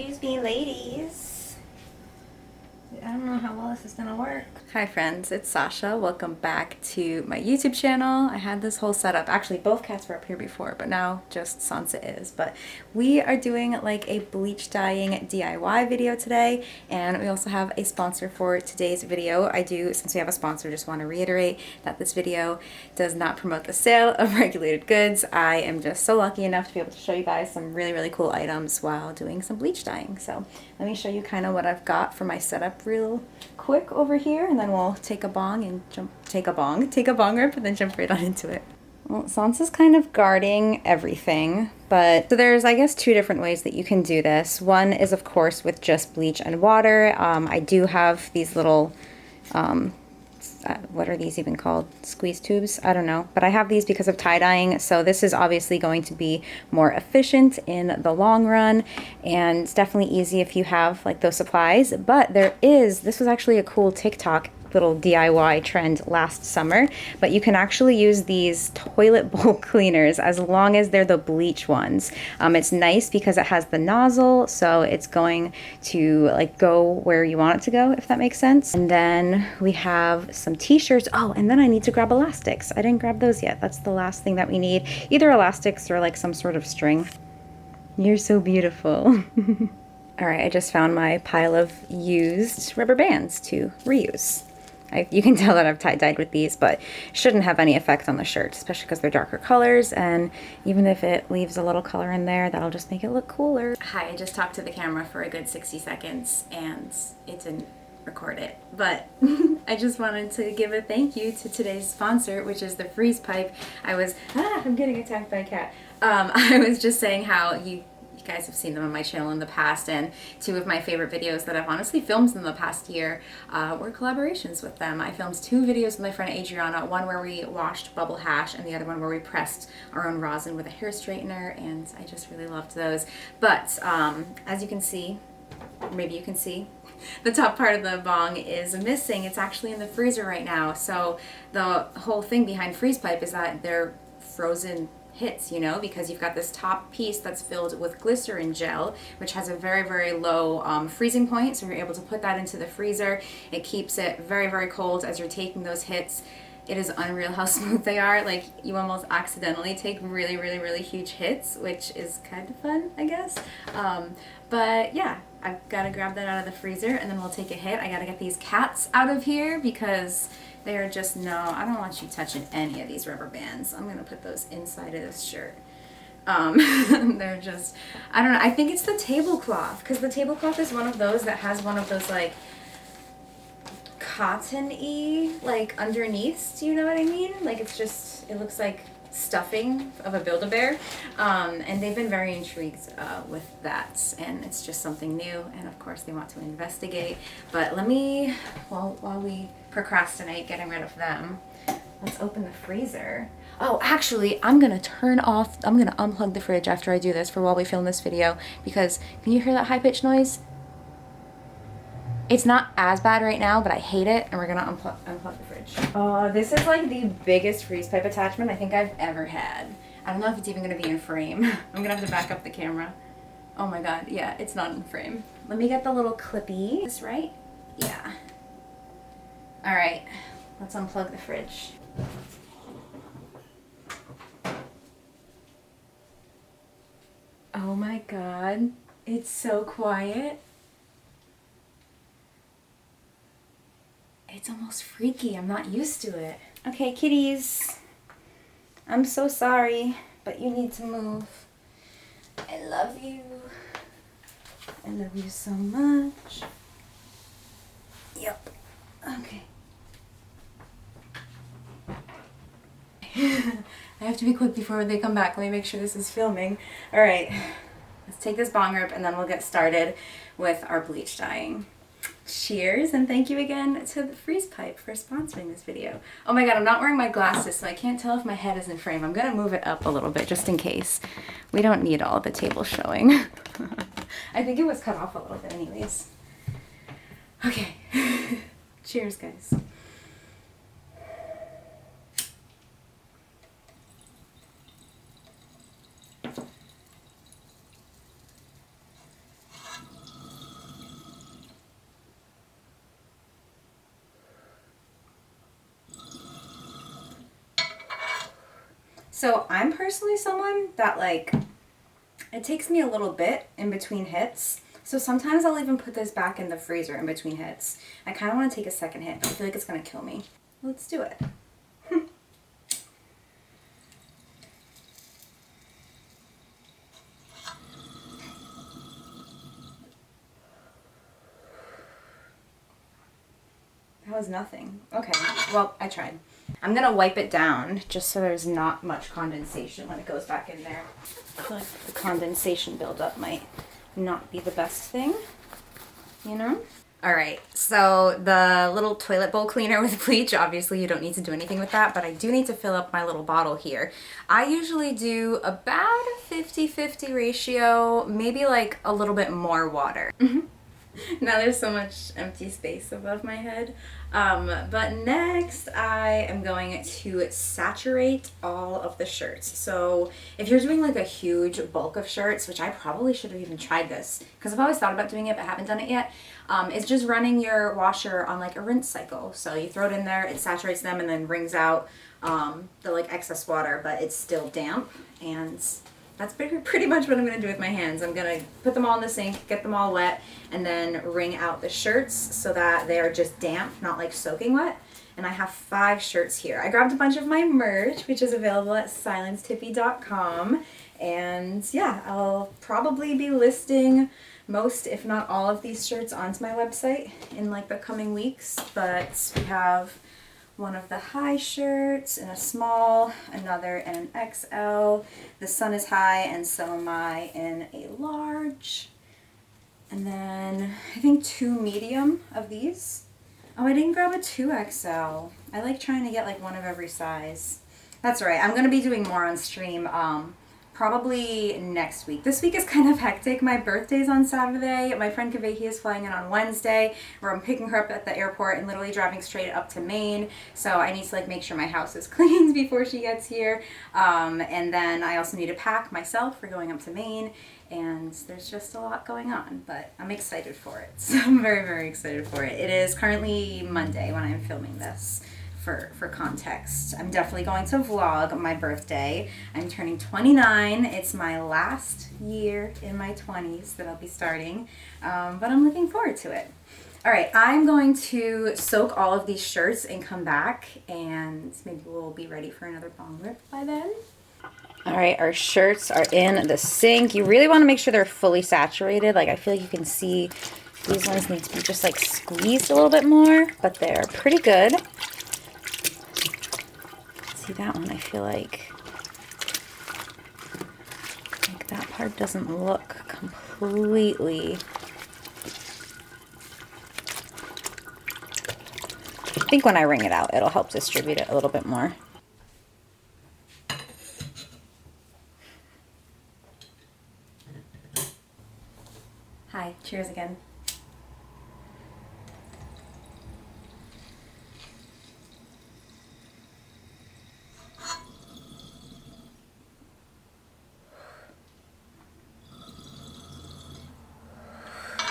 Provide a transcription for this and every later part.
Excuse me, ladies. I don't know how well this is gonna work. Hi friends, it's Sasha. Welcome back to my YouTube channel. I had this whole setup. Actually, both cats were up here before, but now just Sansa is. But we are doing like a bleach dyeing DIY video today, and we also have a sponsor for today's video. Since we have a sponsor, just want to reiterate that this video does not promote the sale of regulated goods. I am just so lucky enough to be able to show you guys some really, really cool items while doing some bleach dyeing. So let me show you kind of what I've got for my setup real quick over here, and then we'll take a bong rip and then jump right on into it. Well, Sansa's kind of guarding everything, but so there's, I guess, two different ways that you can do this. One is, of course, with just bleach and water. I do have these little what are these even called? Squeeze tubes? I don't know. But I have these because of tie-dyeing, so this is obviously going to be more efficient in the long run, and it's definitely easy if you have like those supplies. But this was actually a cool TikTok little DIY trend last summer, but you can actually use these toilet bowl cleaners as long as they're the bleach ones. It's nice because it has the nozzle, so it's going to like go where you want it to go, if that makes sense. And then we have some t-shirts. Oh, and then I need to grab elastics. I didn't grab those yet. That's the last thing that we need. Either elastics or like some sort of string. You're so beautiful. All right, I just found my pile of used rubber bands to reuse. You can tell that I've tie-dyed with these, but shouldn't have any effect on the shirt, especially because they're darker colors, and even if it leaves a little color in there, that'll just make it look cooler. Hi, I just talked to the camera for a good 60 seconds, and it didn't record it, but I just wanted to give a thank you to today's sponsor, which is the freeze pipe. I'm getting attacked by a cat. I was just saying how you guys have seen them on my channel in the past, and two of my favorite videos that I've honestly filmed in the past year were collaborations with them. I filmed two videos with my friend Adriana, one where we washed bubble hash and the other one where we pressed our own rosin with a hair straightener, and I just really loved those. But as you can see, maybe you can see, the top part of the bong is missing. It's actually in the freezer right now. So the whole thing behind freeze pipe is that they're frozen hits, you know, because you've got this top piece that's filled with glycerin gel, which has a very, very low freezing point, so you're able to put that into the freezer. It keeps it very, very cold as you're taking those hits. It is unreal how smooth they are. Like, you almost accidentally take really, really, really huge hits, which is kind of fun, I guess. But yeah, I've got to grab that out of the freezer, and then we'll take a hit. I got to get these cats out of here because they are just, no, I don't want you touching any of these rubber bands. I'm going to put those inside of this shirt. They're just, I don't know, I think it's the tablecloth, because the tablecloth is one of those that has one of those like cotton-y like underneaths, do you know what I mean? Like, it's just, it looks like stuffing of a Build-A-Bear, and they've been very intrigued with that, and it's just something new, and of course they want to investigate. But let me, while we procrastinate getting rid of them, let's open the freezer. Oh, actually, I'm gonna unplug the fridge after I do this for while we film this video, because can you hear that high-pitched noise? It's not as bad right now, but I hate it, and we're gonna unplug the fridge. This is like the biggest freeze pipe attachment I think I've ever had. I don't know if it's even gonna be in frame. I'm gonna have to back up the camera. Oh my god, yeah, it's not in frame. Let me get the little clippy. Is this right? Yeah. All right, let's unplug the fridge. Oh my god, it's so quiet. It's almost freaky. I'm not used to it. Okay, kitties. I'm so sorry, but you need to move. I love you. I love you so much. Yep. Okay. I have to be quick before they come back. Let me make sure this is filming. All right. Let's take this bong rip, and then we'll get started with our bleach dyeing. Cheers, and thank you again to the freeze pipe for sponsoring this video. Oh my god, I'm not wearing my glasses, so I can't tell if my head is in frame. I'm gonna move it up a little bit just in case. We don't need all the table showing. I think it was cut off a little bit anyways. Okay. Cheers, guys. So I'm personally someone that like, it takes me a little bit in between hits. So sometimes I'll even put this back in the freezer in between hits. I kind of want to take a second hit, but I feel like it's going to kill me. Let's do it. That was nothing. Okay, well, I tried. I'm gonna wipe it down just so there's not much condensation when it goes back in there. I feel like the condensation buildup might not be the best thing, you know? All right, so the little toilet bowl cleaner with bleach, obviously you don't need to do anything with that, but I do need to fill up my little bottle here. I usually do about a 50-50 ratio, maybe like a little bit more water. Now there's so much empty space above my head. But next I am going to saturate all of the shirts. So if you're doing like a huge bulk of shirts, which I probably should have even tried this because I've always thought about doing it but haven't done it yet, it's just running your washer on like a rinse cycle. So you throw it in there, it saturates them and then wrings out the like excess water, but it's still damp, and that's pretty much what I'm going to do with my hands. I'm going to put them all in the sink, get them all wet, and then wring out the shirts so that they are just damp, not like soaking wet. And I have 5 shirts here. I grabbed a bunch of my merch, which is available at silencetippie.com. And yeah, I'll probably be listing most, if not all, of these shirts onto my website in like the coming weeks. But we have one of the high shirts in a small, another in an XL. The sun is high and so am I in a large. And then I think 2 medium of these. Oh, I didn't grab a 2XL. I like trying to get like one of every size. That's right, I'm gonna be doing more on stream probably next week. This week is kind of hectic. My birthday's on Saturday. My friend Kavehi is flying in on Wednesday, where I'm picking her up at the airport and literally driving straight up to Maine. So I need to like make sure my house is cleaned before she gets here. And then I also need to pack myself for going up to Maine. And there's just a lot going on, but I'm excited for it. So I'm very, very excited for it. It is currently Monday when I'm filming this. For context, I'm definitely going to vlog my birthday. I'm turning 29. It's my last year in my 20s that I'll be starting, but I'm looking forward to it. All right, I'm going to soak all of these shirts and come back, and maybe we'll be ready for another bong rip by then. All right, our shirts are in the sink. You really want to make sure they're fully saturated. Like, I feel like you can see these ones need to be just like squeezed a little bit more, but they're pretty good. See that one, I feel like that part doesn't look completely. I think when I wring it out, it'll help distribute it a little bit more. Hi, cheers again.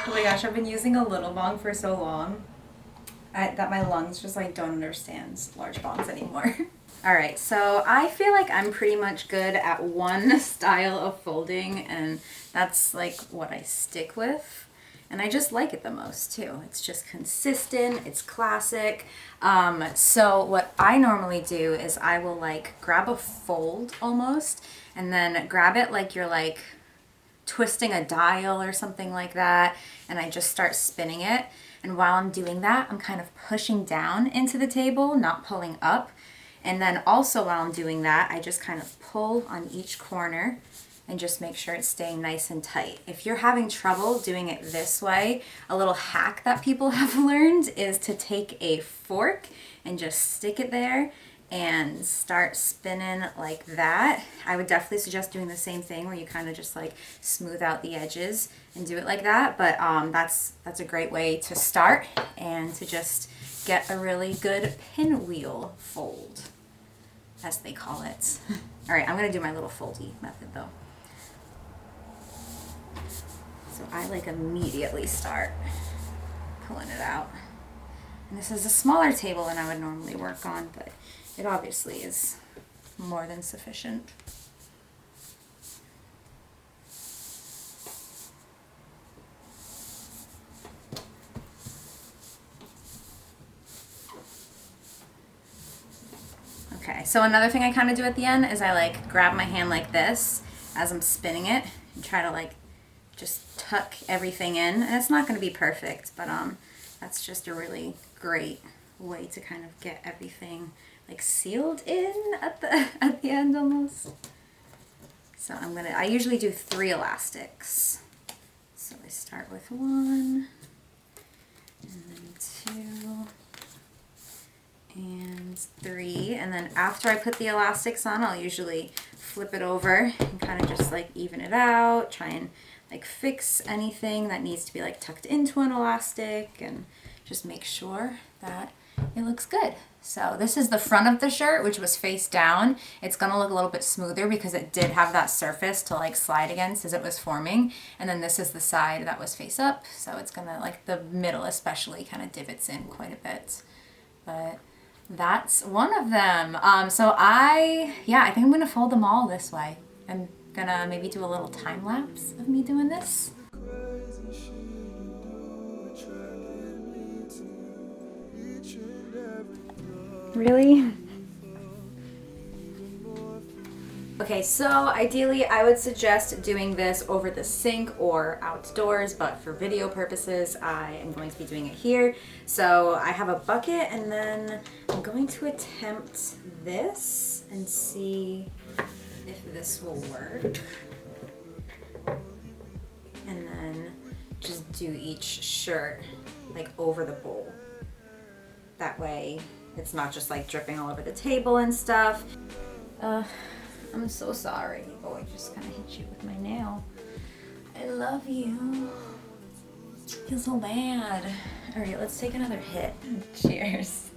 Oh my gosh, I've been using a little bong for so long that my lungs just like don't understand large bongs anymore. All right, so I feel like I'm pretty much good at one style of folding, and that's like what I stick with. And I just like it the most too. It's just consistent, it's classic. So what I normally do is I will like grab a fold almost, and then grab it like you're like twisting a dial or something like that, and I just start spinning it. And while I'm doing that, I'm kind of pushing down into the table, not pulling up. And then also while I'm doing that, I just kind of pull on each corner and just make sure it's staying nice and tight. If you're having trouble doing it this way, a little hack that people have learned is to take a fork and just stick it there and start spinning like that. I would definitely suggest doing the same thing where you kind of just like smooth out the edges and do it like that. But that's a great way to start and to just get a really good pinwheel fold, as they call it. All right, I'm gonna do my little foldy method though. So I like immediately start pulling it out. And this is a smaller table than I would normally work on, but it obviously is more than sufficient. Okay, so another thing I kind of do at the end is I like grab my hand like this as I'm spinning it and try to like just tuck everything in. And it's not going to be perfect, but that's just a really great way to kind of get everything like sealed in at the end almost. So I usually do 3 elastics. So I start with 1 and then 2 and 3, and then after I put the elastics on, I'll usually flip it over and kind of just like even it out, try and like fix anything that needs to be like tucked into an elastic and just make sure that it looks good. So this is the front of the shirt, which was face down. It's gonna look a little bit smoother because it did have that surface to like slide against as it was forming. And then this is the side that was face up. So it's gonna, like the middle especially, kind of divots in quite a bit. But that's one of them. So I think I'm gonna fold them all this way. I'm gonna maybe do a little time lapse of me doing this. Really? Okay, so ideally I would suggest doing this over the sink or outdoors, but for video purposes, I am going to be doing it here. So I have a bucket and then I'm going to attempt this and see if this will work. And then just do each shirt like over the bowl. That way it's not just like dripping all over the table and stuff. I'm so sorry. Oh, I just kind of hit you with my nail. I love you. I feel so bad. All right, let's take another hit. Cheers.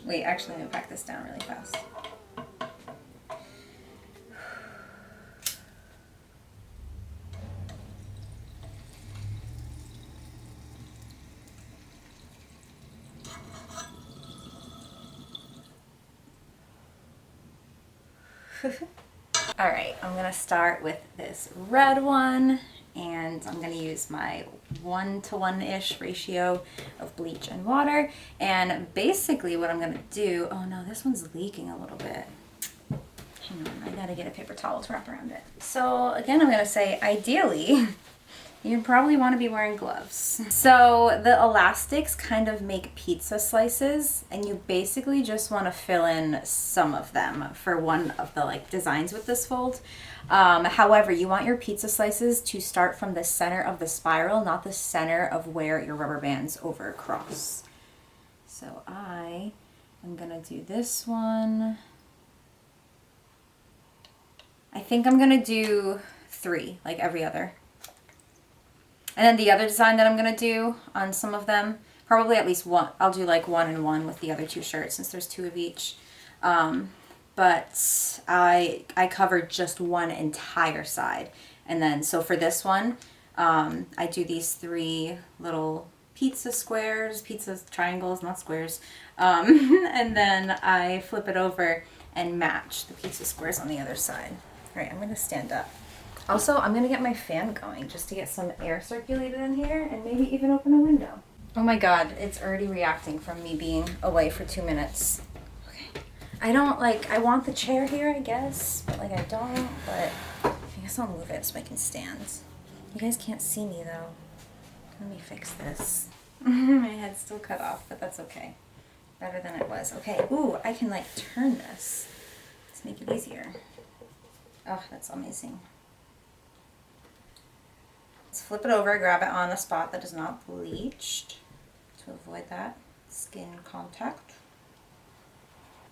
Wait, actually, I'm gonna pack this down really fast. All right, I'm gonna start with this red one, and I'm gonna use my 1-to-1-ish ratio of bleach and water. And basically what I'm gonna do, oh no, this one's leaking a little bit. Hang on, I gotta get a paper towel to wrap around it. So again, I'm gonna say ideally, you'd probably want to be wearing gloves. So the elastics kind of make pizza slices, and you basically just want to fill in some of them for one of the like designs with this fold. However, you want your pizza slices to start from the center of the spiral, not the center of where your rubber bands overcross. So I am gonna do this one. I think I'm gonna do 3, like every other. And then the other design that I'm going to do on some of them, probably at least one, I'll do like 1 and 1 with the other 2 shirts since there's 2 of each. But I covered just one entire side. And then, so for this one, I do these 3 little pizza squares, pizza triangles, not squares. And then I flip it over and match the pizza squares on the other side. All right, I'm going to stand up. Also, I'm going to get my fan going just to get some air circulated in here and maybe even open a window. Oh my god, it's already reacting from me being away for 2 minutes. Okay. I don't I want the chair here, I guess, but I don't, but I guess I'll move it so I can stand. You guys can't see me though. Let me fix this. My head's still cut off, but that's okay. Better than it was. Okay, ooh, I can turn this to make it easier. Oh, that's amazing. Let's flip it over, grab it on a spot that is not bleached to avoid that skin contact.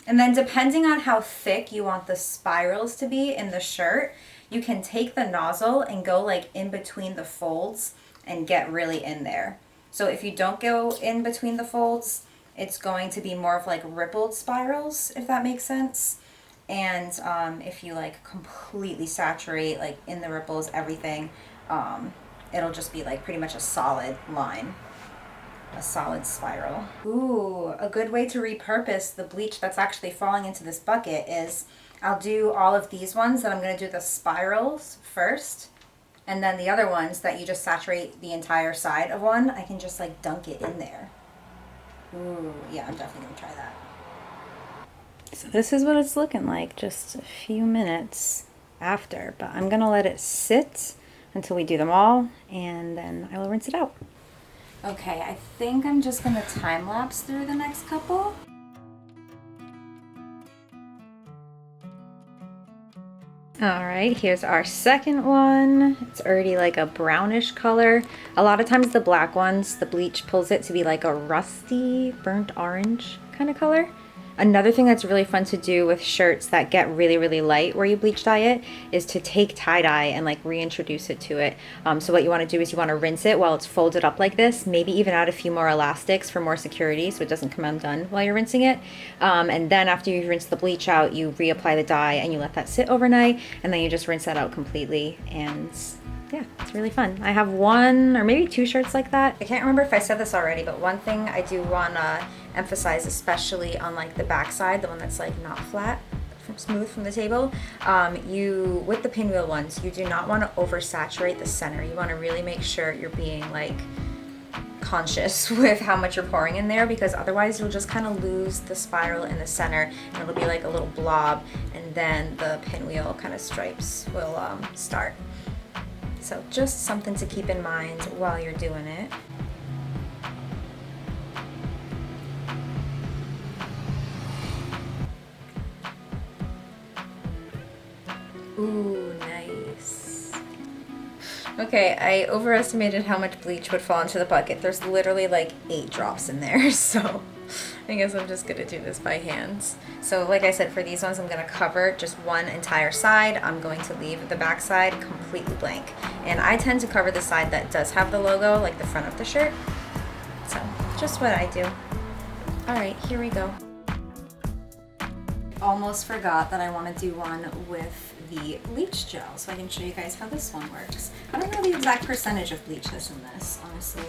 And then depending on how thick you want the spirals to be in the shirt, you can take the nozzle and go in between the folds and get really in there. So if you don't go in between the folds, it's going to be more of rippled spirals, if that makes sense. And if you completely saturate in the ripples, everything, it'll just be pretty much a solid line. a solid spiral. Ooh, a good way to repurpose the bleach that's actually falling into this bucket is I'll do all of these ones that I'm going to do the spirals first, and then the other ones that you just saturate the entire side of one, I can just like dunk it in there. Ooh, yeah, I'm definitely going to try that. So this is what it's looking like just a few minutes after, but I'm going to let it sit until we do them all, and then I will rinse it out. Okay, I think I'm just gonna time lapse through the next couple. All right, here's our second one. It's already like a brownish color. A lot of times the black ones, the bleach pulls it to be like a rusty, burnt orange kind of color. Another thing that's really fun to do with shirts that get really, really light where you bleach dye it is to take tie-dye and like reintroduce it to it. So what you want to do is you want to rinse it while it's folded up like this, maybe even add a few more elastics for more security so it doesn't come undone while you're rinsing it. And then after you rinse the bleach out, you reapply the dye and you let that sit overnight, and then you just rinse that out completely, and yeah, it's really fun. I have one or maybe two shirts like that. I can't remember if I said this already, but one thing I do want to emphasize, especially on like the back side, the one that's like not flat, smooth from the table, you, with the pinwheel ones, you do not want to oversaturate the center. You want to really make sure you're being like conscious with how much you're pouring in there, because otherwise you'll just kind of lose the spiral in the center and it'll be like a little blob, and then the pinwheel kind of stripes will start. So just something to keep in mind while you're doing it. Ooh, nice. Okay, I overestimated how much bleach would fall into the bucket. There's literally like 8 drops in there, so I guess I'm just gonna do this by hand. So like I said, for these ones, I'm gonna cover just one entire side. I'm going to leave the back side completely blank. And I tend to cover the side that does have the logo, like the front of the shirt. So just what I do. All right, here we go. Almost forgot that I want to do one with the bleach gel, so I can show you guys how this one works. I don't know the exact percentage of bleach that's in this, honestly.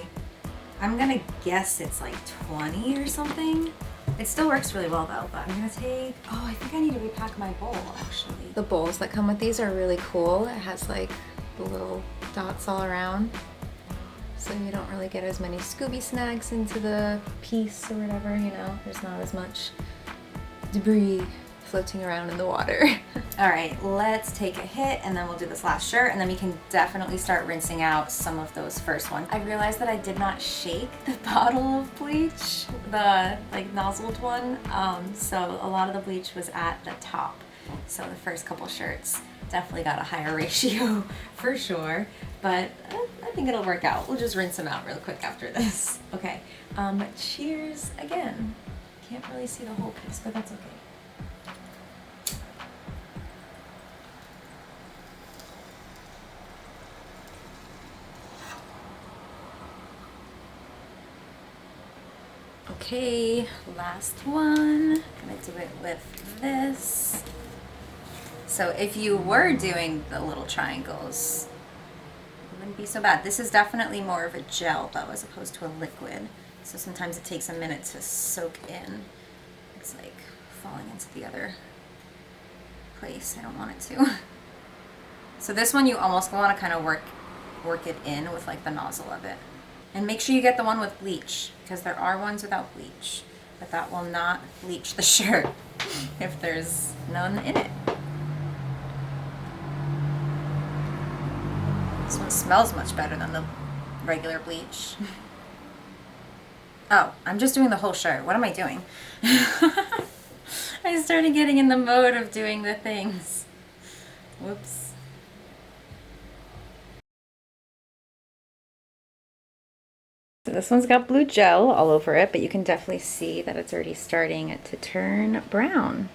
I'm gonna guess it's like 20 or something. It still works really well though, but I'm gonna take, oh, I think I need to repack my bowl actually. The bowls that come with these are really cool. It has like the little dots all around, so you don't really get as many Scooby snags into the piece or whatever, you know, there's not as much debris floating around in the water. All right, let's take a hit and then we'll do this last shirt, and then we can definitely start rinsing out some of those first ones. I realized that I did not shake the bottle of bleach, the like nozzled one, so a lot of the bleach was at the top. So the first couple shirts definitely got a higher ratio for sure, but I think it'll work out. We'll just rinse them out real quick after this. Okay, cheers again. Can't really see the whole piece, but that's okay. Okay, last one. Gonna do it with this. So if you were doing the little triangles, it wouldn't be so bad. This is definitely more of a gel though, as opposed to a liquid. So sometimes it takes a minute to soak in. It's like falling into the other place. I don't want it to. So this one you almost want to kind of work it in with like the nozzle of it. And make sure you get the one with bleach, because there are ones without bleach, but that will not bleach the shirt if there's none in it. This one smells much better than the regular bleach. Oh, I'm just doing the whole shirt. What am I doing? I started getting in the mode of doing the things. Whoops. So this one's got blue gel all over it, but you can definitely see that it's already starting to turn brown.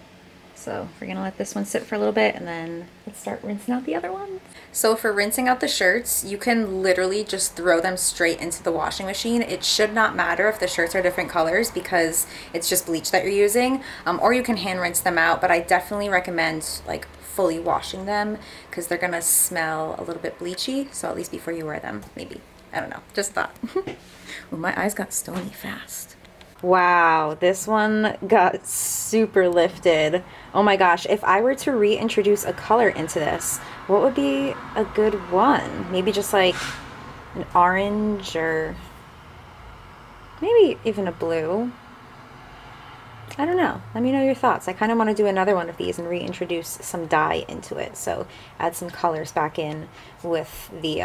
So we're gonna let this one sit for a little bit, and then let's start rinsing out the other ones. So for rinsing out the shirts, you can literally just throw them straight into the washing machine. It should not matter if the shirts are different colors, because it's just bleach that you're using, or you can hand rinse them out, but I definitely recommend like fully washing them, because they're gonna smell a little bit bleachy, so at least before you wear them, maybe I don't know, just thought. Well, my eyes got stony fast. Wow, this one got super lifted. Oh my gosh, if I were to reintroduce a color into this, what would be a good one? Maybe just like an orange or maybe even a blue. I don't know. Let me know your thoughts. I kind of want to do another one of these and reintroduce some dye into it. So add some colors back in with the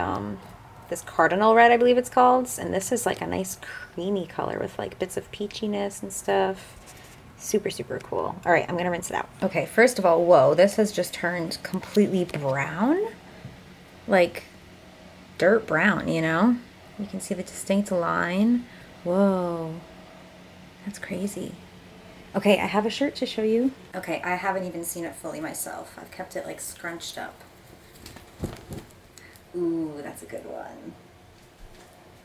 this cardinal red, I believe it's called. And this is like a nice creamy color with like bits of peachiness and stuff. Super, super cool. All right, I'm going to rinse it out. Okay, first of all, whoa, this has just turned completely brown. Like dirt brown, you know? You can see the distinct line. Whoa, that's crazy. Okay, I have a shirt to show you. Okay, I haven't even seen it fully myself. I've kept it like scrunched up. Ooh, that's a good one.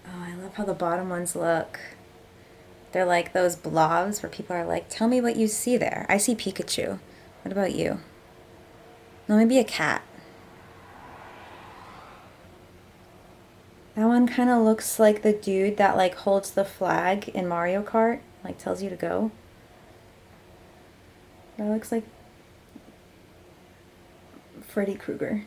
Oh, I love how the bottom ones look. They're like those blobs where people are like, tell me what you see there. I see Pikachu. What about you? No, maybe a cat. That one kind of looks like the dude that like holds the flag in Mario Kart, like tells you to go. That looks like Freddy Krueger.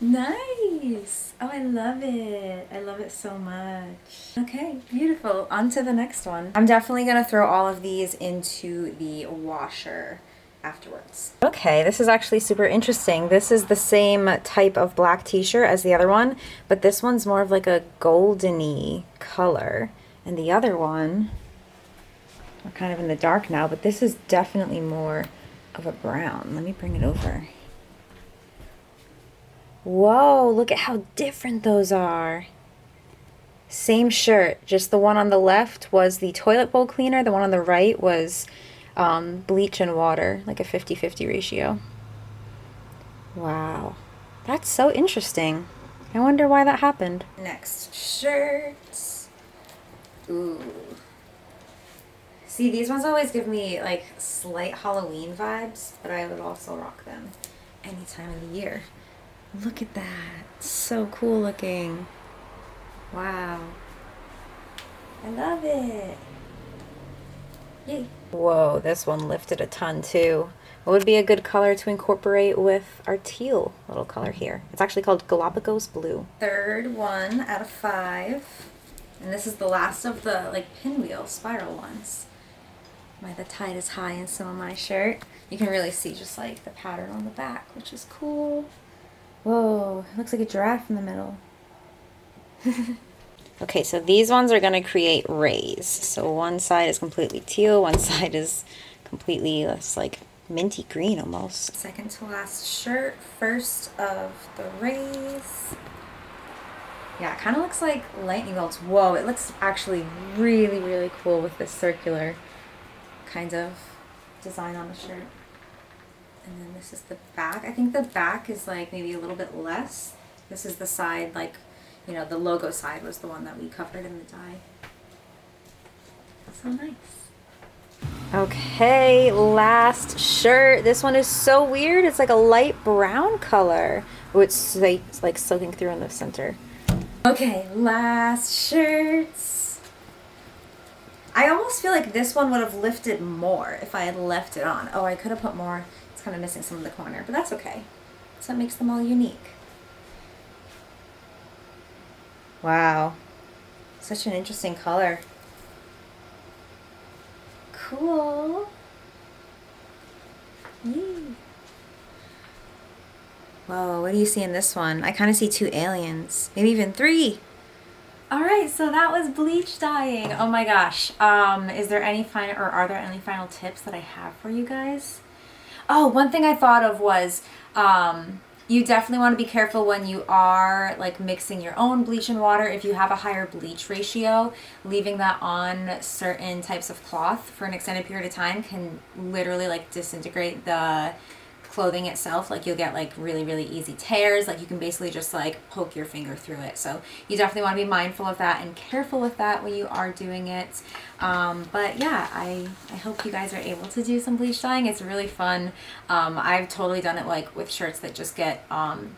Nice! Oh, I love it. I love it so much. Okay, beautiful. On to the next one. I'm definitely going to throw all of these into the washer afterwards. Okay, this is actually super interesting. This is the same type of black t-shirt as the other one, but this one's more of like a golden-y color. And the other one, we're kind of in the dark now, but this is definitely more of a brown. Let me bring it over. Whoa, look at how different those are. Same shirt, just the one on the left was the toilet bowl cleaner. The one on the right was bleach and water, like a 50-50 ratio. Wow, that's so interesting. I wonder why that happened. Next shirts. Ooh. See, these ones always give me like slight Halloween vibes, but I would also rock them any time of the year. Look at that. So cool looking. Wow. I love it. Yay. Whoa, this one lifted a ton too. What would be a good color to incorporate with our teal little color here? It's actually called Galapagos Blue. Third one out of 5. And this is the last of the like pinwheel spiral ones. The tide is high in some of my shirt. You can really see just like the pattern on the back, which is cool. Whoa, it looks like a giraffe in the middle. Okay, so these ones are going to create rays. So one side is completely teal, one side is completely, it's like minty green almost. Second to last shirt, first of the rays. Yeah, it kind of looks like lightning bolts. Whoa, it looks actually really, really cool with this circular kind of design on the shirt. And then this is the back. I think the back is like maybe a little bit less. This is the side, like, you know, the logo side was the one that we covered in the dye. So nice. Okay, last shirt. This one is so weird. It's like a light brown color. Oh, it's like soaking through in the center. Okay, last shirts. I almost feel like this one would have lifted more if I had left it on. Oh, I could have put more. It's kind of missing some of the corner, but that's okay. So that makes them all unique. Wow. Such an interesting color. Cool. Yee. Whoa, what do you see in this one? I kind of see 2 aliens. Maybe even 3. Alright, so that was bleach dyeing. Oh my gosh. Is there any final, or are there any final tips that I have for you guys? Oh, one thing I thought of was, you definitely want to be careful when you are like mixing your own bleach and water. If you have a higher bleach ratio, leaving that on certain types of cloth for an extended period of time can literally like disintegrate the clothing itself. Like you'll get like really, really easy tears. Like you can basically just like poke your finger through it. So you definitely want to be mindful of that and careful with that when you are doing it. But yeah, I hope you guys are able to do some bleach dyeing. It's really fun. I've totally done it like with shirts that just get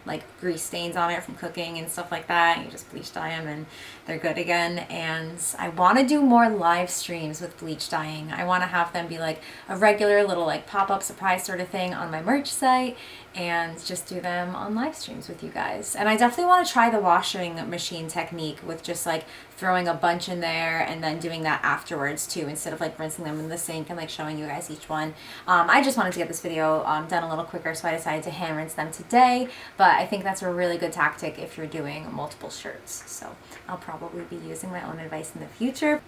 like grease stains on it from cooking and stuff like that. And you just bleach dye them and they're good again. And I want to do more live streams with bleach dyeing. I want to have them be like a regular little like pop-up surprise sort of thing on my merch site, and just do them on live streams with you guys. And I definitely want to try the washing machine technique with just like throwing a bunch in there and then doing that afterwards too, instead of like rinsing them in the sink and like showing you guys each one. I just wanted to get this video done a little quicker, so I decided to hand rinse them today, but I think that's a really good tactic if you're doing multiple shirts. So I'll probably be using my own advice in the future.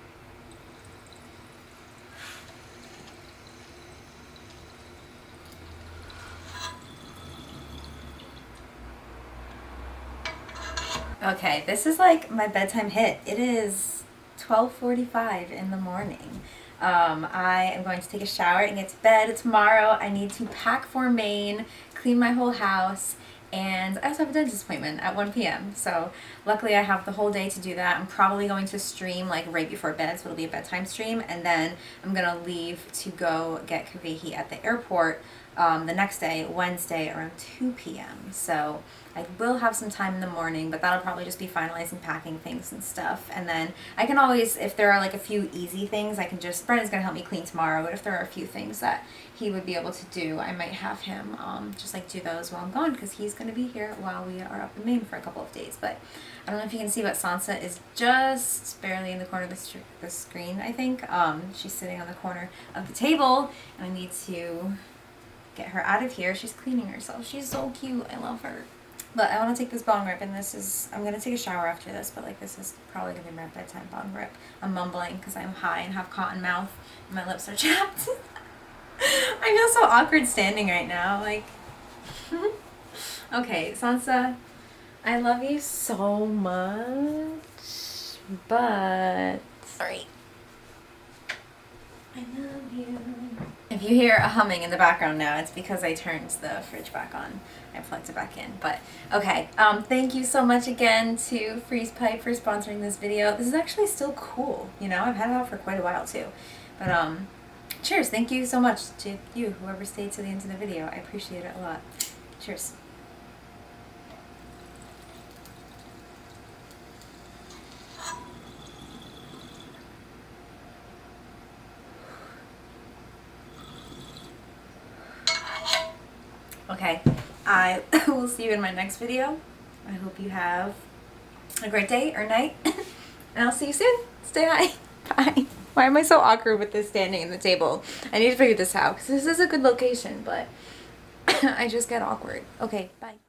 Okay, this is like my bedtime hit. It is 12:45 in the morning. I am going to take a shower and get to bed tomorrow. I need to pack for Maine, clean my whole house, and I also have a dentist appointment at 1 p.m. So luckily I have the whole day to do that. I'm probably going to stream like right before bed, so it'll be a bedtime stream, and then I'm gonna leave to go get Kavehi at the airport the next day, Wednesday, around 2 p.m. So I will have some time in the morning, but that'll probably just be finalizing packing things and stuff. And then I can always, if there are like a few easy things, I can just, Brendan's going to help me clean tomorrow, but if there are a few things that he would be able to do, I might have him just like do those while I'm gone, because he's going to be here while we are up in Maine for a couple of days. But I don't know if you can see, but Sansa is just barely in the corner of the screen, I think. She's sitting on the corner of the table, and I need to get her out of here. She's cleaning herself. She's so cute. I love her. But I want to take this bong rip, and this is, I'm going to take a shower after this, but like this is probably going to be my bedtime bong rip. I'm mumbling because I'm high and have cotton mouth and my lips are chapped. I feel so awkward standing right now, like. Okay, Sansa, I love you so much, but sorry. I love you. If you hear a humming in the background now, it's because I turned the fridge back on. I plugged it back in. But okay, thank you so much again to Freeze Pipe for sponsoring this video. This is actually still cool, you know? I've had it out for quite a while too. But cheers. Thank you so much to you, whoever stayed to the end of the video. I appreciate it a lot. Cheers. Okay, I will see you in my next video. I hope you have a great day or night, and I'll see you soon. Stay high. Bye. Why am I so awkward with this standing in the table? I need to figure this out, because this is a good location, but I just get awkward. Okay, bye.